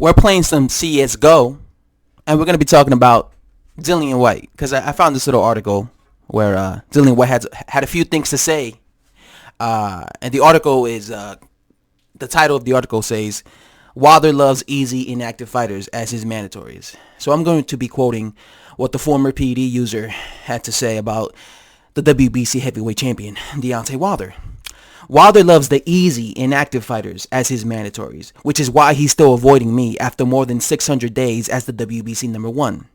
we're playing some CSGO, and we're going to be talking about Dillian Whyte, because I found this little article where Dillian Whyte had a few things to say, and the article is, the title of the article says, Wilder loves easy inactive fighters as his mandatories. So I'm going to be quoting what the former PED user had to say about the WBC heavyweight champion, Deontay Wilder. Wilder loves the easy, inactive fighters as his mandatories, which is why he's still avoiding me after more than 600 days as the WBC number one.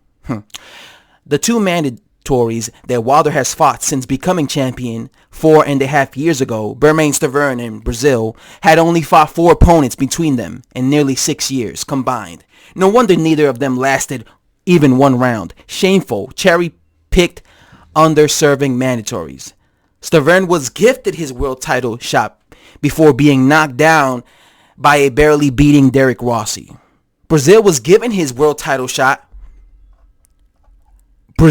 The two mandatories that Wilder has fought since becoming champion 4.5 years ago, Bermane Stiverne in Brazil, had only fought 4 opponents between them in nearly 6 years combined. No wonder neither of them lasted even 1 round. Shameful, cherry-picked, underserving mandatories. Stiverne was gifted his world title shot before being knocked down by a barely beating Derek Rossi. Brazil was given his world title shot for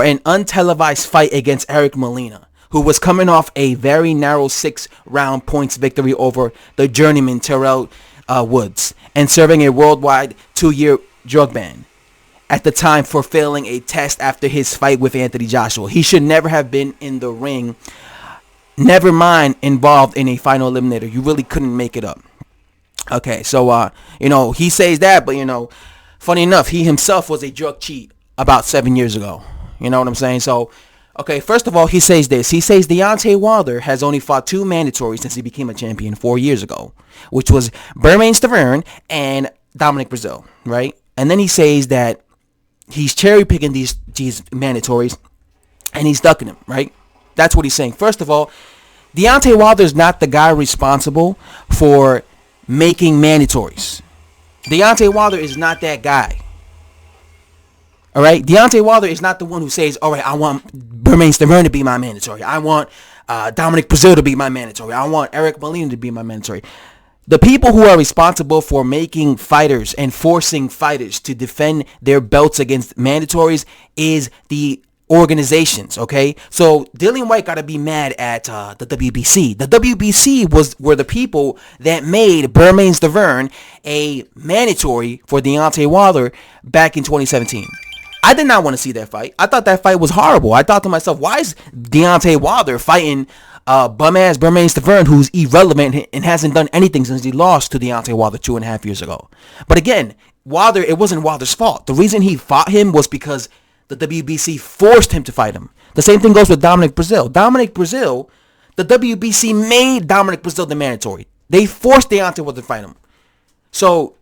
an untelevised fight against Eric Molina, who was coming off a very narrow 6-round points victory over the journeyman Terrell Woods and serving a worldwide 2-year drug ban at the time for failing a test after his fight with Anthony Joshua. He should never have been in the ring, never mind involved in a final eliminator. You really couldn't make it up. Okay, so, he says that, but, funny enough, he himself was a drug cheat about 7 years ago. You know what I'm saying? So, okay, first of all, he says this. He says Deontay Wilder has only fought 2 mandatories since he became a champion 4 years ago, which was Bermane Stiverne and Dominic Breazeale, right? And then he says that he's cherry-picking these mandatories, and he's ducking them, right? That's what he's saying. First of all, Deontay Wilder is not the guy responsible for making mandatories. Deontay Wilder is not that guy. All right? Deontay Wilder is not the one who says, all right, I want Bermane Stiverne to be my mandatory. I want Dominic Breazeale to be my mandatory. I want Eric Molina to be my mandatory. The people who are responsible for making fighters and forcing fighters to defend their belts against mandatories is the organizations, okay? So Dillian Whyte got to be mad at the WBC. The WBC were the people that made Bermane Stiverne a mandatory for Deontay Wilder back in 2017. I did not want to see that fight. I thought that fight was horrible. I thought to myself, why is Deontay Wilder fighting bum-ass Bermane Stiverne, who's irrelevant and hasn't done anything since he lost to Deontay Wilder 2.5 years ago? But again, Wilder, it wasn't Wilder's fault. The reason he fought him was because the WBC forced him to fight him. The same thing goes with Dominic Breazeale. Dominic Breazeale, the WBC made Dominic Breazeale the mandatory. They forced Deontay Wilder to fight him. So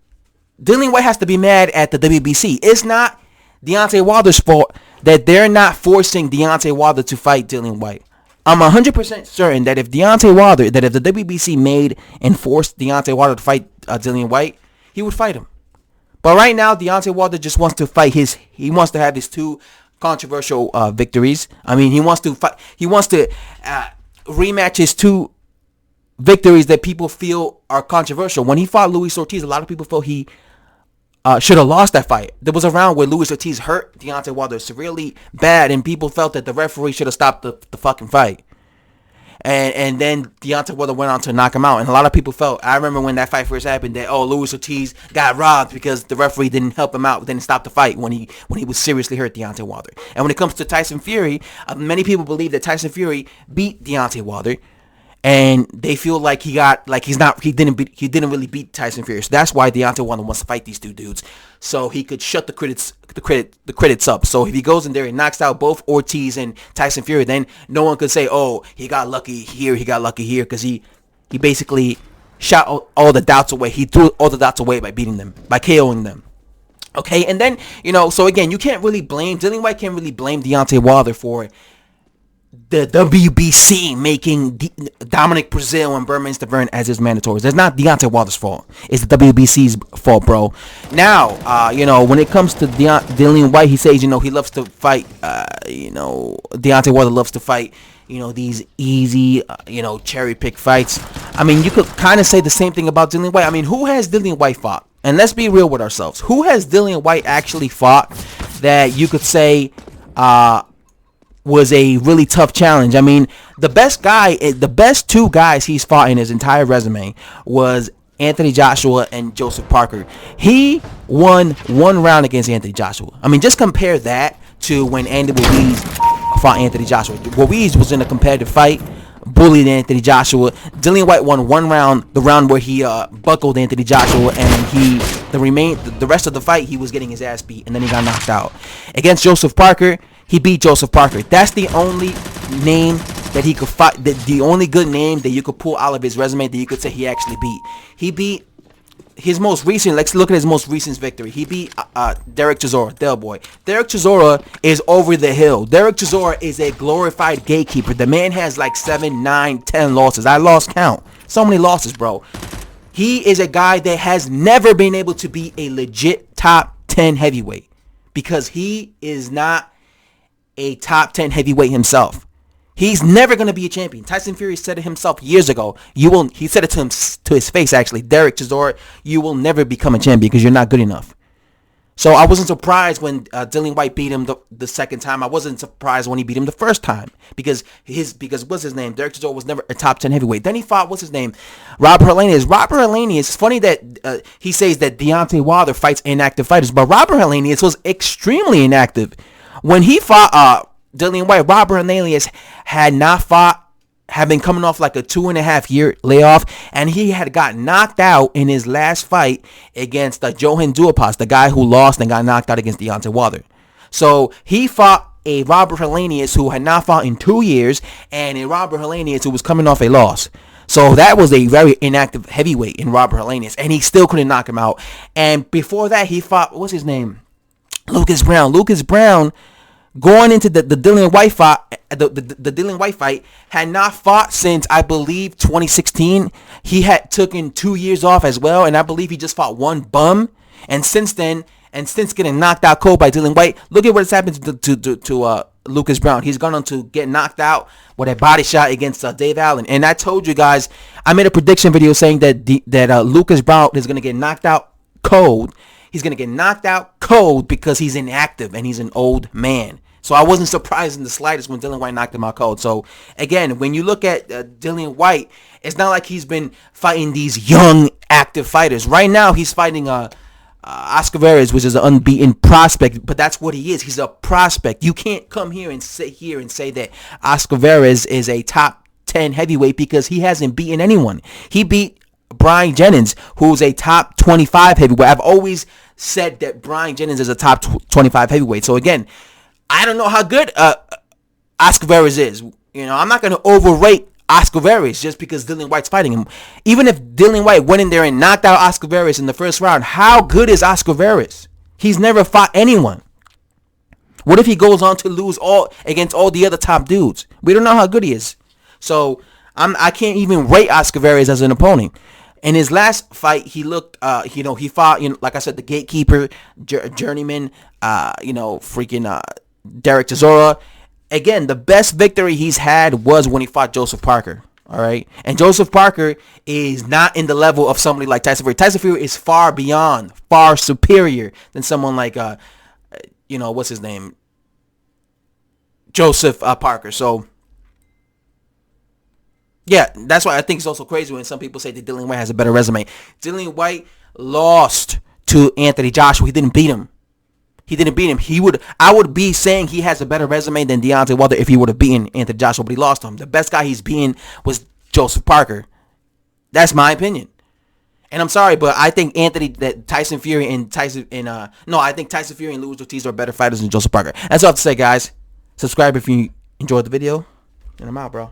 Dillian Whyte has to be mad at the WBC. It's not Deontay Wilder's fault that they're not forcing Deontay Wilder to fight Dillian Whyte. I'm 100% certain that if the WBC made and forced Deontay Wilder to fight Dillian Whyte, he would fight him. But right now, Deontay Wilder just wants to fight he wants to have his 2 controversial victories. I mean, he wants to rematch his 2 victories that people feel are controversial. When he fought Luis Ortiz, a lot of people felt he should have lost that fight. There was a round where Luis Ortiz hurt Deontay Wilder severely bad, and people felt that the referee should have stopped the fucking fight. And then Deontay Wilder went on to knock him out. And a lot of people felt, I remember when that fight first happened, that, Luis Ortiz got robbed because the referee didn't help him out, didn't stop the fight when he was seriously hurt Deontay Wilder. And when it comes to Tyson Fury, many people believe that Tyson Fury beat Deontay Wilder. And they feel like he didn't really beat Tyson Fury. So that's why Deontay Wilder wants to fight these 2 dudes, so he could shut the critics up. So if he goes in there and knocks out both Ortiz and Tyson Fury, then no one could say, oh, he got lucky here, because he basically shot all the doubts away. He threw all the doubts away by beating them, by KOing them. Okay, and then, so again, you can't really blame, Dillian Whyte can't really blame Deontay Wilder for the WBC making Dominic Breazeale and Bermane Stiverne as his mandatories. That's not Deontay Wilder's fault. It's the WBC's fault, bro. Now, when it comes to Dillian Whyte, he says, he loves to fight, Deontay Wilder loves to fight, these easy, cherry-pick fights. I mean, you could kind of say the same thing about Dillian Whyte. I mean, who has Dillian Whyte fought? And let's be real with ourselves. Who has Dillian Whyte actually fought that you could say, was a really tough challenge? I mean, the best 2 guys he's fought in his entire resume was Anthony Joshua and Joseph Parker. He won 1 round against Anthony Joshua. I mean, just compare that to when Andy Ruiz fought Anthony Joshua. Ruiz was in a competitive fight, bullied Anthony Joshua. Dillian Whyte won 1 round, the round where he buckled Anthony Joshua, and the rest of the fight he was getting his ass beat, and then he got knocked out. Against Joseph Parker, he beat Joseph Parker. That's the only name that he could fight, the only good name that you could pull out of his resume that you could say he actually beat. He beat his most recent, let's look at his most recent victory. He beat Derek Chisora, Del Boy. Derek Chisora is over the hill. Derek Chisora is a glorified gatekeeper. The man has like 7, 9, 10 losses. I lost count. So many losses, bro. He is a guy that has never been able to be a legit top 10 heavyweight because he is not a top 10 heavyweight himself. He's never going to be a champion. Tyson Fury said it himself years ago. He said it to his face, actually. Derek Chisora, you will never become a champion because you're not good enough. So I wasn't surprised when Dillian Whyte beat him the second time. I wasn't surprised when he beat him the first time because what's his name? Derek Chisora was never a top 10 heavyweight. Then he fought, what's his name? Robert Helenius. Robert Helenius, it's funny that he says that Deontay Wilder fights inactive fighters, but Robert Helenius was extremely inactive. When he fought Dillian Whyte, Robert Helenius had been coming off like a 2.5-year layoff, and he had got knocked out in his last fight against Johan Duhaupas, the guy who lost and got knocked out against Deontay Wilder. So he fought a Robert Helenius who had not fought in 2 years, and a Robert Helenius who was coming off a loss. So that was a very inactive heavyweight in Robert Helenius, and he still couldn't knock him out. And before that, he fought, what's his name? Lucas Brown. Lucas Brown, going into the Dillian Whyte fight, the Dillian Whyte fight, had not fought since, I believe, 2016. He had taken 2 years off as well, and I believe he just fought one bum. And since then, since getting knocked out cold by Dillian Whyte, look at what has happened to Lucas Brown. He's gone on to get knocked out with a body shot against Dave Allen. And I told you guys, I made a prediction video saying that Lucas Brown is going to get knocked out cold. He's going to get knocked out cold because he's inactive and he's an old man. So I wasn't surprised in the slightest when Dillian Whyte knocked him out cold. So again, when you look at Dillian Whyte, it's not like he's been fighting these young, active fighters. Right now, he's fighting Oscar Varez, which is an unbeaten prospect, but that's what he is. He's a prospect. You can't come here and sit here and say that Oscar Varez is a top 10 heavyweight because he hasn't beaten anyone. He beat Brian Jennings, who's a top 25 heavyweight. I've always said that Brian Jennings is a top 25 heavyweight. So again, I don't know how good Oscar Varez is. You know, I'm not going to overrate Oscar Varez just because Dillian Whyte's fighting him. Even if Dillian Whyte went in there and knocked out Oscar Varez in the first round, how good is Oscar Varez? He's never fought anyone. What if he goes on to lose against all the other top dudes? We don't know how good he is. So I can't even rate Oscar Varez as an opponent. In his last fight, he looked, he fought, like I said, the gatekeeper, journeyman, Derek Chisora. Again, the best victory he's had was when he fought Joseph Parker. All right. And Joseph Parker is not in the level of somebody like Tyson Fury. Tyson Fury is far beyond, far superior than someone like, what's his name? Joseph Parker. So, yeah, that's why I think it's also crazy when some people say that Dillian Whyte has a better resume. Dillian Whyte lost to Anthony Joshua. He didn't beat him. I would be saying he has a better resume than Deontay Wilder if he would have beaten Anthony Joshua, but he lost to him. The best guy he's beaten was Joseph Parker. That's my opinion. And I'm sorry, but I think Tyson Fury and Luis Ortiz are better fighters than Joseph Parker. That's all I have to say, guys. Subscribe if you enjoyed the video, and I'm out, bro.